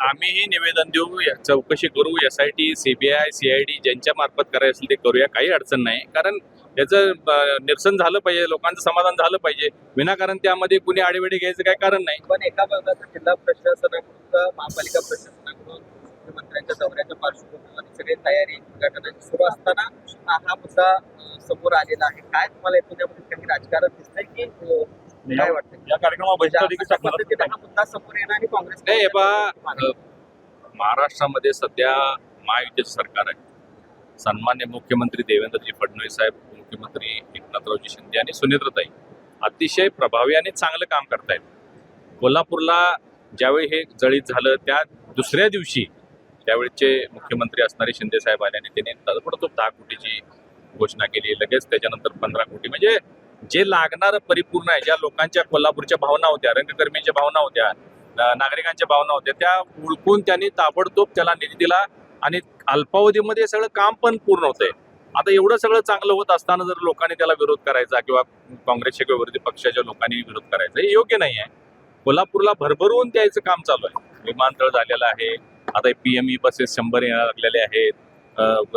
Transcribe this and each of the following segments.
आम्हीही निवेदन देऊ, चौकशी करू, SIT, CBI, CID ज्यांच्या मार्फत करायचं असेल ते करूया, काही अडचण नाही. कारण याचं निरसन झालं पाहिजे, लोकांचं समाधान झालं पाहिजे. विनाकारण त्यामध्ये कुणी आडेवेडे घ्यायचं काही कारण नाही. पण एका भागात जिल्हा प्रशासनाकडून महापालिका प्रशासनाकडून मुख्यमंत्र्यांच्या दौऱ्याच्या पार्श्वभूमीवर सगळी तयारी उद्घाटनाची सुरू असताना हा मुद्दा समोर आलेला आहे. काय तुम्हाला याच्यामध्ये काही राजकारण दिसतंय की काय वाटतं? या कार्यक्रमात अशा पद्धतीने हा मुद्दा समोर येणार आणि काँग्रेस नाही, महाराष्ट्रामध्ये सध्या महायुतीचं सरकार आहे. सन्मान्य मुख्यमंत्री देवेंद्रजी फडणवीस साहेब, मुख्यमंत्री एकनाथरावजी शिंदे आणि सुनेत्रताई अतिशय प्रभावी आणि चांगलं काम करतायत. कोल्हापूरला ज्यावेळी हे जळीत झालं त्या दुसऱ्या दिवशी त्यावेळेचे मुख्यमंत्री असणारे शिंदे साहेब आल्याने त्यांनी ताबडतोब 10 कोटीची घोषणा केली. लगेच त्याच्यानंतर 15 कोटी, म्हणजे जे लागणारं परिपूर्ण आहे. ज्या लोकांच्या कोल्हापूरच्या भावना होत्या, रंगकर्मीच्या भावना होत्या, नागरिकांच्या भावना होत्या, त्या ओळखून त्यांनी ताबडतोब त्याला निधी दिला आणि अल्पावधीमध्ये सगळं काम पण पूर्ण होतंय. आता एवढं सगळं चांगलं होत असताना जर लोकांनी त्याला विरोध करायचा किंवा काँग्रेसच्या किंवा विरोधी पक्षाच्या लोकांनी विरोध करायचा, हे योग्य नाही आहे. कोल्हापूरला भरभरून द्यायचं काम चालू आहे. विमानतळ झालेलं आहे, आता PME बसेस 100 येणार लागलेले आहेत,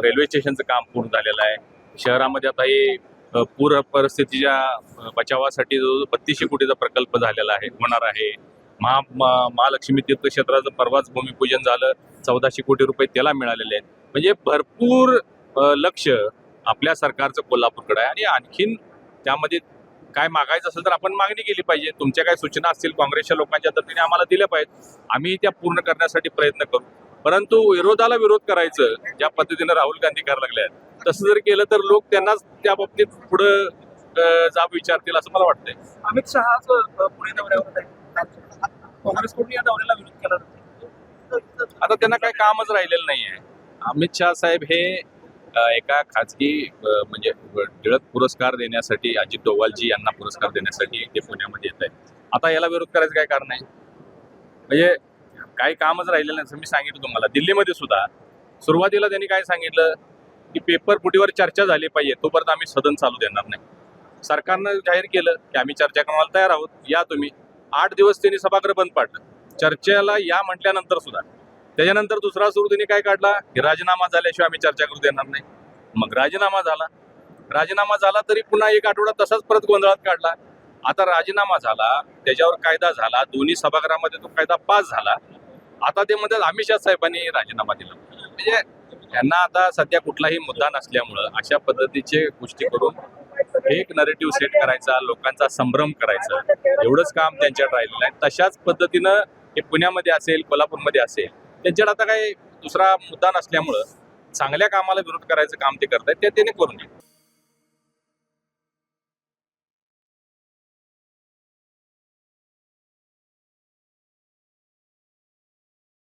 रेल्वे स्टेशनचं काम पूर्ण झालेलं आहे. शहरामध्ये आता हे पूर परिस्थितीच्या बचावासाठी जो 3200 कोटीचा प्रकल्प झालेला आहे, होणार आहे. महालक्ष्मी तीर्थक्षेत्राचं परवाच भूमिपूजन झालं, 1400 कोटी रुपये त्याला मिळालेले आहेत. म्हणजे भरपूर लक्ष आपल्या सरकारचं कोल्हापूरकडे आहे. आणि आणखीन त्यामध्ये काय मागायचं असेल तर आपण मागणी केली पाहिजे. तुमच्या काय सूचना असतील काँग्रेसच्या लोकांच्या तर त्यांनी आम्हाला दिल्या पाहिजेत, आम्ही त्या पूर्ण करण्यासाठी प्रयत्न करू. परंतु विरोधाला विरोध करायचं ज्या पद्धतीनं राहुल गांधी करायला लागले आहेत, तसं जर केलं तर लोक त्यांनाच त्या बाबतीत पुढं जाब विचारतील असं मला वाटतंय. अमित शहा पुणे दौऱ्यावर काँग्रेसकडून या दौऱ्याला विरोध केला. आता त्यांना काही कामच राहिलेलं नाही आहे. अमित शहा साहेब हे एका खाजगी म्हणजे टिळक पुरस्कार देण्यासाठी, अजित डोवालजी यांना पुरस्कार देण्यासाठी ते पुण्यामध्ये येत आहेत. आता याला विरोध करायचं काय कारण आहे? म्हणजे काही कामच राहिलेलं नाही. मी सांगितलं तुम्हाला, दिल्लीमध्ये सुद्धा सुरुवातीला त्यांनी काय सांगितलं की पेपर फुटीवर चर्चा झाली पाहिजे, तोपर्यंत आम्ही सदन चालू देणार नाही. सरकारनं जाहीर केलं की आम्ही चर्चा करण्याला तयार आहोत, या तुम्ही. 8 दिवस त्यांनी सभागृह बंद पाडलं. चर्चेला या म्हटल्यानंतर सुद्धा त्याच्यानंतर दुसरा सूर त्यांनी काय काढला की राजीनामा झाल्याशिवाय आम्ही चर्चा करू देणार नाही. मग राजीनामा झाला तरी पुन्हा 1 आठवडा तसाच परत गोंधळात काढला. आता राजीनामा झाला, त्याच्यावर कायदा झाला, दोन्ही सभागृहामध्ये तो कायदा पास झाला. आता ते म्हणतात अमित शहा साहेबांनी राजीनामा दिला. म्हणजे त्यांना आता सध्या कुठलाही मुद्दा नसल्यामुळं अशा पद्धतीचे गोष्टी करून एक नरेटिव्ह सेट करायचा, लोकांचा संभ्रम करायचा, एवढंच काम त्यांच्याकडे राहिलेलं आहे. तशाच पद्धतीनं हे पुण्यामध्ये असेल, कोल्हापूरमध्ये असेल, त्यांच्याकडे आता काही दुसरा मुद्दा नसल्यामुळं चांगल्या कामाला विरोध करायचं काम ते करतायत, ते त्याने करून नये.